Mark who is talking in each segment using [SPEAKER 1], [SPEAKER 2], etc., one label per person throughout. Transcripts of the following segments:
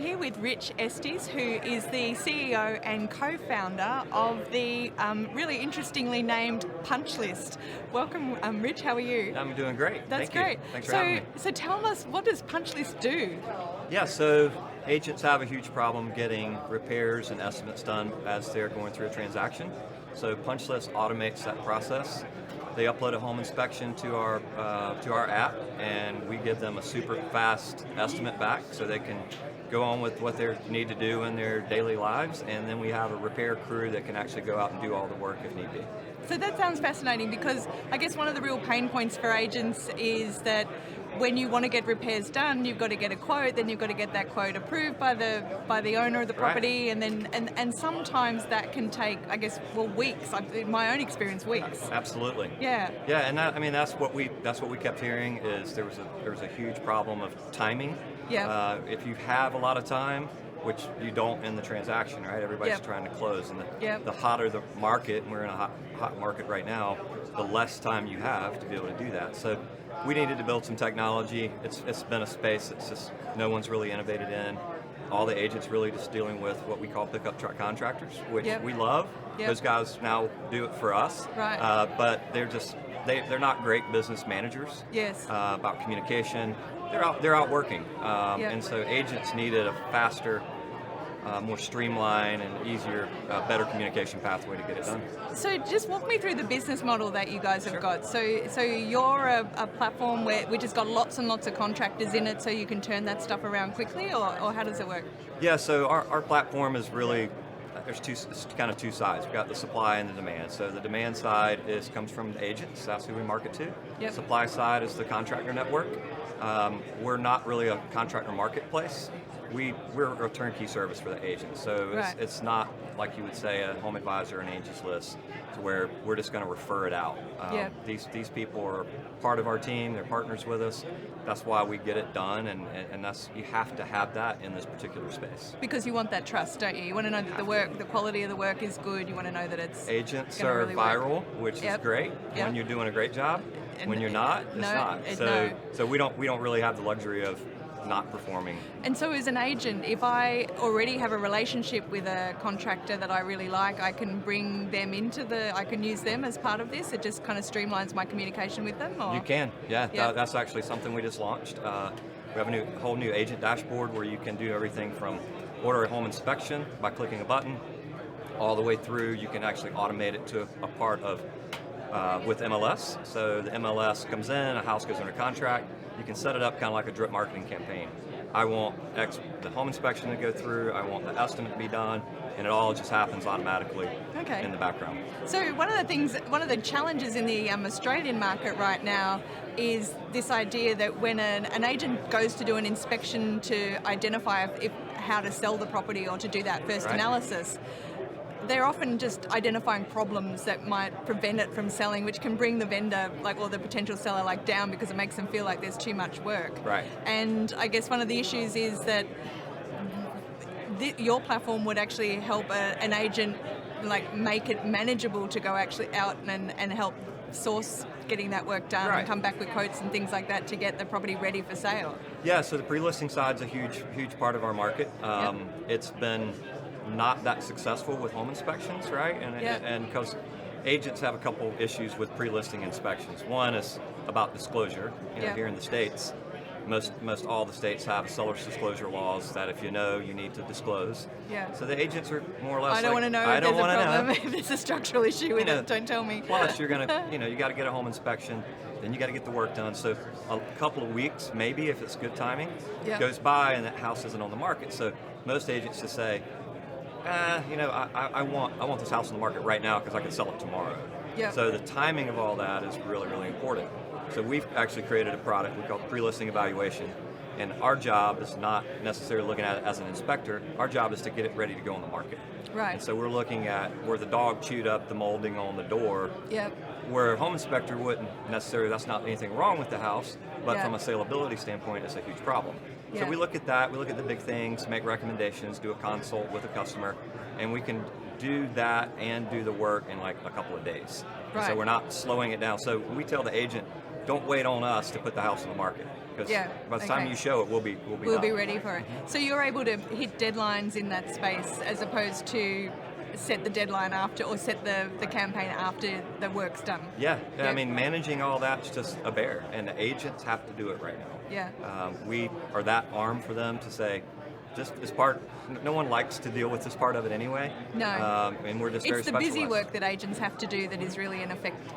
[SPEAKER 1] here with Rich Estes, who is the CEO and co-founder of the really interestingly named Punchlist. Welcome, Rich. How are you?
[SPEAKER 2] I'm doing great.
[SPEAKER 1] That's
[SPEAKER 2] Thank
[SPEAKER 1] great.
[SPEAKER 2] You. Thanks for having me.
[SPEAKER 1] So tell us, what does Punchlist do?
[SPEAKER 2] Yeah, so agents have a huge problem getting repairs and estimates done as they're going through a transaction. So Punchlist automates that process. They upload a home inspection to our app, and we give them a super fast estimate back so they can go on with what they need to do in their daily lives, and then we have a repair crew that can actually go out and do all the work if need be.
[SPEAKER 1] So that sounds fascinating, because I guess one of the real pain points for agents is that when you want to get repairs done, you've got to get a quote, then you've got to get that quote approved by the owner of the property,
[SPEAKER 2] right.
[SPEAKER 1] and sometimes that can take, I guess, weeks. In my own experience, weeks.
[SPEAKER 2] Absolutely.
[SPEAKER 1] Yeah.
[SPEAKER 2] Yeah, and that's what we kept hearing is there was a huge problem of timing.
[SPEAKER 1] Yeah.
[SPEAKER 2] If you have a lot of time, which you don't in the transaction, right? Everybody's
[SPEAKER 1] Yep.
[SPEAKER 2] trying to close, and
[SPEAKER 1] Yep.
[SPEAKER 2] the hotter the market, and we're in a hot market right now, the less time you have to be able to do that. So we needed to build some technology. It's been a space that's just no one's really innovated in. All the agents really just dealing with what we call pickup truck contractors, which
[SPEAKER 1] Yep.
[SPEAKER 2] we love.
[SPEAKER 1] Yep.
[SPEAKER 2] Those guys now do it for us,
[SPEAKER 1] Right.
[SPEAKER 2] but they're not great business managers.
[SPEAKER 1] Yes.
[SPEAKER 2] About communication. They're out working,
[SPEAKER 1] Yep.
[SPEAKER 2] and so agents needed a faster, more streamlined and easier, better communication pathway to get it done.
[SPEAKER 1] So just walk me through the business model that you guys have
[SPEAKER 2] Sure.
[SPEAKER 1] got. So you're a platform which has got lots and lots of contractors in it, so you can turn that stuff around quickly, or how does it work?
[SPEAKER 2] Yeah, so our platform is really, it's kind of two sides. We've got the supply and the demand. So the demand side comes from the agents, that's who we market to.
[SPEAKER 1] Yep.
[SPEAKER 2] Supply side is the contractor network. We're not really a contractor marketplace. We're a turnkey service for the agent. So
[SPEAKER 1] Right.
[SPEAKER 2] it's not like you would say a home advisor, an Angie's List, to where we're just going to refer it out.
[SPEAKER 1] Yep.
[SPEAKER 2] These people are part of our team. They're partners with us. That's why we get it done, and that's, you have to have that in this particular space.
[SPEAKER 1] Because you want that trust, don't you? You want to know that the quality of the work is good. You want to know that it's
[SPEAKER 2] Agents
[SPEAKER 1] gonna
[SPEAKER 2] are
[SPEAKER 1] really work.
[SPEAKER 2] viral, which
[SPEAKER 1] Yep.
[SPEAKER 2] is great
[SPEAKER 1] Yep.
[SPEAKER 2] when you're doing a great job.
[SPEAKER 1] And
[SPEAKER 2] When you're not, it's
[SPEAKER 1] no,
[SPEAKER 2] not.
[SPEAKER 1] it-
[SPEAKER 2] So
[SPEAKER 1] no.
[SPEAKER 2] so we don't really have the luxury of not performing.
[SPEAKER 1] And so as an agent, if I already have a relationship with a contractor that I really like, I can bring them I can use them as part of this? It just kind of streamlines my communication with them? Or?
[SPEAKER 2] You can, yeah.
[SPEAKER 1] Yeah.
[SPEAKER 2] That's actually something we just launched. We have a whole new agent dashboard where you can do everything from order a home inspection by clicking a button, all the way through. You can actually automate it to a part of with MLS. So the MLS comes in, a house goes under contract. You can set it up kind of like a drip marketing campaign. I want the home inspection to go through, I want the estimate to be done, and it all just happens automatically
[SPEAKER 1] Okay.
[SPEAKER 2] in the background.
[SPEAKER 1] So one of the challenges in the Australian market right now is this idea that when an agent goes to do an inspection to identify how to sell the property or to do that first
[SPEAKER 2] Right.
[SPEAKER 1] analysis, they're often just identifying problems that might prevent it from selling, which can bring the vendor, or the potential seller, down, because it makes them feel like there's too much work.
[SPEAKER 2] Right.
[SPEAKER 1] And I guess one of the issues is that your platform would actually help an agent make it manageable to go actually out and help source getting that work done,
[SPEAKER 2] Right.
[SPEAKER 1] and come back with quotes and things like that to get the property ready for sale.
[SPEAKER 2] Yeah, so the pre-listing side's a huge part of our market.
[SPEAKER 1] Yep.
[SPEAKER 2] It's been not that successful with home inspections, right?
[SPEAKER 1] Yep.
[SPEAKER 2] And because agents have a couple issues with pre-listing inspections. One is about disclosure.
[SPEAKER 1] Yep.
[SPEAKER 2] Here in the States, most all the states have seller's disclosure laws that if you know, you need to disclose.
[SPEAKER 1] Yeah.
[SPEAKER 2] So the agents are more or less
[SPEAKER 1] I don't want to know
[SPEAKER 2] I
[SPEAKER 1] if
[SPEAKER 2] don't
[SPEAKER 1] there's a
[SPEAKER 2] want to
[SPEAKER 1] problem,
[SPEAKER 2] know.
[SPEAKER 1] if there's a structural issue with
[SPEAKER 2] Yeah.
[SPEAKER 1] it, don't tell me.
[SPEAKER 2] Plus, you're gonna, you got to get a home inspection, then you got to get the work done. So a couple of weeks, maybe if it's good timing,
[SPEAKER 1] Yeah.
[SPEAKER 2] goes by and that house isn't on the market. So most agents just say, I want this house on the market right now because I can sell it tomorrow.
[SPEAKER 1] Yeah.
[SPEAKER 2] So the timing of all that is really, really important. So we've actually created a product we call pre-listing evaluation. And our job is not necessarily looking at it as an inspector. Our job is to get it ready to go on the market.
[SPEAKER 1] Right.
[SPEAKER 2] And so we're looking at where the dog chewed up the molding on the door,
[SPEAKER 1] Yep.
[SPEAKER 2] where a home inspector wouldn't necessarily, that's not anything wrong with the house, but
[SPEAKER 1] Yeah.
[SPEAKER 2] from a saleability standpoint, it's a huge problem.
[SPEAKER 1] Yeah.
[SPEAKER 2] So we look at that, we look at the big things, make recommendations, do a consult with a customer, and we can do that and do the work in a couple of days.
[SPEAKER 1] Right.
[SPEAKER 2] So we're not slowing it down. So we tell the agent, don't wait on us to put the house on the market. because
[SPEAKER 1] Yeah,
[SPEAKER 2] by the time
[SPEAKER 1] okay.
[SPEAKER 2] you show it, we'll be
[SPEAKER 1] We'll be
[SPEAKER 2] done.
[SPEAKER 1] ready for it. So you're able to hit deadlines in that space as opposed to set the deadline after or set the campaign after the work's done.
[SPEAKER 2] Yeah, I mean, managing all that's just a bear, and the agents have to do it right now.
[SPEAKER 1] Yeah.
[SPEAKER 2] We are that arm for them to say, just as part. No one likes to deal with this part of it anyway.
[SPEAKER 1] No.
[SPEAKER 2] And we're just very
[SPEAKER 1] It's the busy
[SPEAKER 2] specialized.
[SPEAKER 1] work that agents have to do that is really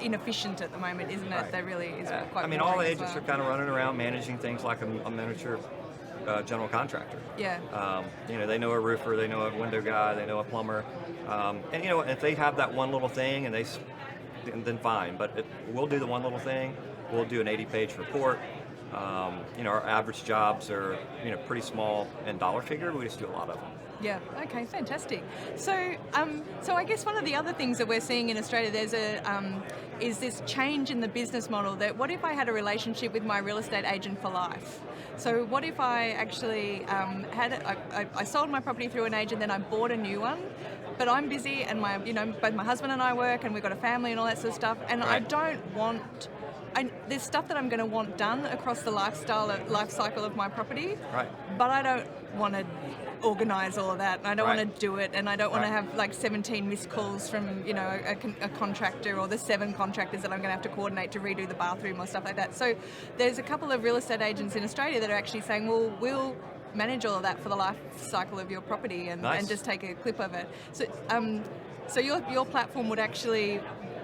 [SPEAKER 1] inefficient at the moment, isn't it?
[SPEAKER 2] Right.
[SPEAKER 1] That really is
[SPEAKER 2] Yeah.
[SPEAKER 1] quite
[SPEAKER 2] I mean, all the
[SPEAKER 1] boring as
[SPEAKER 2] agents
[SPEAKER 1] well.
[SPEAKER 2] are kind of running around managing things like a miniature general contractor.
[SPEAKER 1] Yeah.
[SPEAKER 2] They know a roofer, they know a window guy, they know a plumber, and if they have that one little thing, and then fine. But we'll do the one little thing. We'll do an 80-page report. Our average jobs are pretty small in dollar figure. We just do a lot of them.
[SPEAKER 1] Yeah. Okay. Fantastic. So, I guess one of the other things that we're seeing in Australia, is this change in the business model. That what if I had a relationship with my real estate agent for life? So, what if I actually I sold my property through an agent, then I bought a new one, but I'm busy, and both my husband and I work, and we've got a family and all that sort of stuff, and I
[SPEAKER 2] Right.
[SPEAKER 1] don't want. There's stuff that I'm going to want done across the life cycle of my property,
[SPEAKER 2] Right.
[SPEAKER 1] but I don't want to organise all of that, and I don't
[SPEAKER 2] Right.
[SPEAKER 1] want to do it, and I don't want to
[SPEAKER 2] Right.
[SPEAKER 1] have like 17 missed calls from a contractor, or the 7 contractors that I'm going to have to coordinate to redo the bathroom or stuff like that. So there's a couple of real estate agents in Australia that are actually saying, well, we'll manage all of that for the life cycle of your property and
[SPEAKER 2] Nice.
[SPEAKER 1] just take a clip of it. So your platform would actually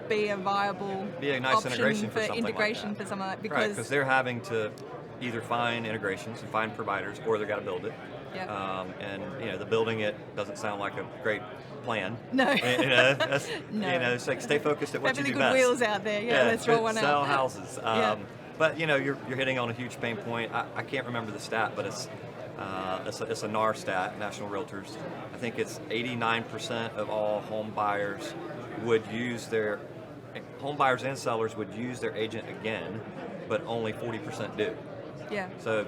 [SPEAKER 1] be a viable
[SPEAKER 2] Be a nice
[SPEAKER 1] option
[SPEAKER 2] integration for
[SPEAKER 1] for
[SPEAKER 2] something like
[SPEAKER 1] integration
[SPEAKER 2] that.
[SPEAKER 1] for some of that,
[SPEAKER 2] Right,
[SPEAKER 1] because
[SPEAKER 2] because they're having to either find integrations and find providers, or they've got to build it.
[SPEAKER 1] Yeah.
[SPEAKER 2] The building it doesn't sound like a great plan.
[SPEAKER 1] No.
[SPEAKER 2] That's,
[SPEAKER 1] No.
[SPEAKER 2] It's like stay focused at what
[SPEAKER 1] Perfectly
[SPEAKER 2] you do
[SPEAKER 1] good
[SPEAKER 2] best.
[SPEAKER 1] wheels out there. Yeah, let's roll one
[SPEAKER 2] sell
[SPEAKER 1] out.
[SPEAKER 2] houses.
[SPEAKER 1] Yeah.
[SPEAKER 2] But you're hitting on a huge pain point. I can't remember the stat, but it's a NAR stat, National Realtors. I think it's 89% of all home buyers and sellers would use their agent again, but only 40% do.
[SPEAKER 1] Yeah.
[SPEAKER 2] So,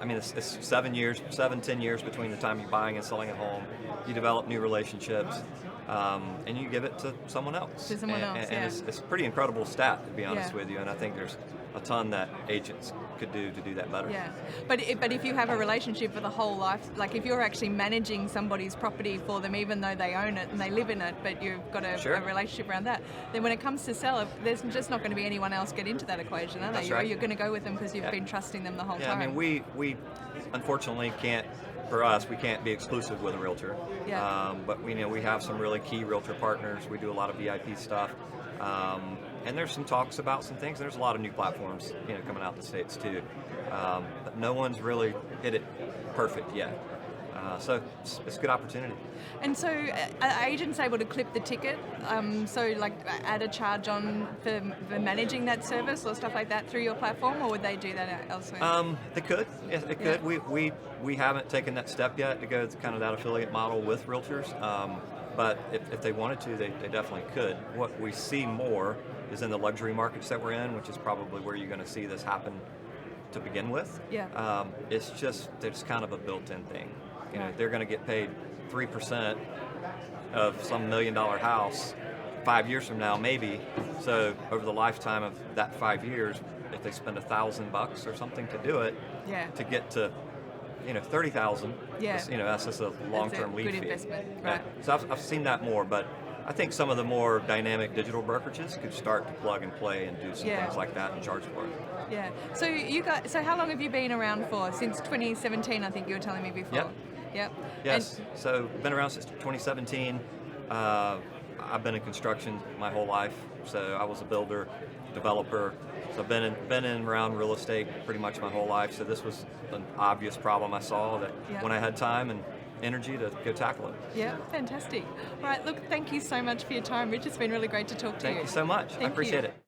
[SPEAKER 2] I mean, it's 10 years between the time you're buying and selling a home. You develop new relationships, and you give it to someone else.
[SPEAKER 1] To someone else,
[SPEAKER 2] and
[SPEAKER 1] yeah.
[SPEAKER 2] it's a pretty incredible stat, to be honest
[SPEAKER 1] Yeah.
[SPEAKER 2] with you, and I think there's a ton that agents could do to do that better.
[SPEAKER 1] Yeah, but if you have a relationship for the whole life, like if you're actually managing somebody's property for them, even though they own it and they live in it, but you've got a
[SPEAKER 2] Sure.
[SPEAKER 1] relationship around that, then when it comes to sell it, there's just not going to be anyone else get into that equation, are
[SPEAKER 2] That's
[SPEAKER 1] they?
[SPEAKER 2] right.
[SPEAKER 1] You're going to go with them because you've
[SPEAKER 2] Yeah.
[SPEAKER 1] been trusting them the whole
[SPEAKER 2] Yeah,
[SPEAKER 1] time.
[SPEAKER 2] I mean, we unfortunately can't. For us, we can't be exclusive with a realtor.
[SPEAKER 1] Yeah.
[SPEAKER 2] But we have some really key realtor partners. We do a lot of VIP stuff. And there's some talks about some things. There's a lot of new platforms, coming out in the States too. But no one's really hit it perfect yet. So it's a good opportunity.
[SPEAKER 1] And so are agents able to clip the ticket? So like add a charge on for managing that service or stuff like that through your platform, or would they do that elsewhere?
[SPEAKER 2] They could. Yes, they could.
[SPEAKER 1] Yeah.
[SPEAKER 2] We haven't taken that step yet to go to kind of that affiliate model with realtors. But if they wanted to, they definitely could. What we see more is in the luxury markets that we're in, which is probably where you're going to see this happen to begin with.
[SPEAKER 1] Yeah.
[SPEAKER 2] It's just there's kind of a built-in thing.
[SPEAKER 1] Right.
[SPEAKER 2] They're going to get paid 3% of some $1 million house 5 years from now, maybe. So over the lifetime of that 5 years, if they spend $1,000 or something to do it,
[SPEAKER 1] Yeah.
[SPEAKER 2] to get to 30,000,
[SPEAKER 1] Yeah.
[SPEAKER 2] that's just a long-term lead
[SPEAKER 1] good
[SPEAKER 2] fee.
[SPEAKER 1] investment,
[SPEAKER 2] Yeah.
[SPEAKER 1] right.
[SPEAKER 2] So I've seen that more, but I think some of the more dynamic digital brokerages could start to plug and play and do some
[SPEAKER 1] Yeah.
[SPEAKER 2] things like that and charge for it.
[SPEAKER 1] Yeah. So how long have you been around for? Since 2017, I think you were telling me before.
[SPEAKER 2] Yep.
[SPEAKER 1] Yep.
[SPEAKER 2] Yes, so been around since 2017. I've been in construction my whole life. So I was a builder, developer. So I've been in around real estate pretty much my whole life. So this was an obvious problem I saw that
[SPEAKER 1] Yeah.
[SPEAKER 2] when I had time and energy to go tackle it.
[SPEAKER 1] Yeah, fantastic. All right, look, thank you so much for your time, Rich. It's been really great to talk to you.
[SPEAKER 2] Thank you so much. I
[SPEAKER 1] Thank
[SPEAKER 2] appreciate
[SPEAKER 1] you.
[SPEAKER 2] it.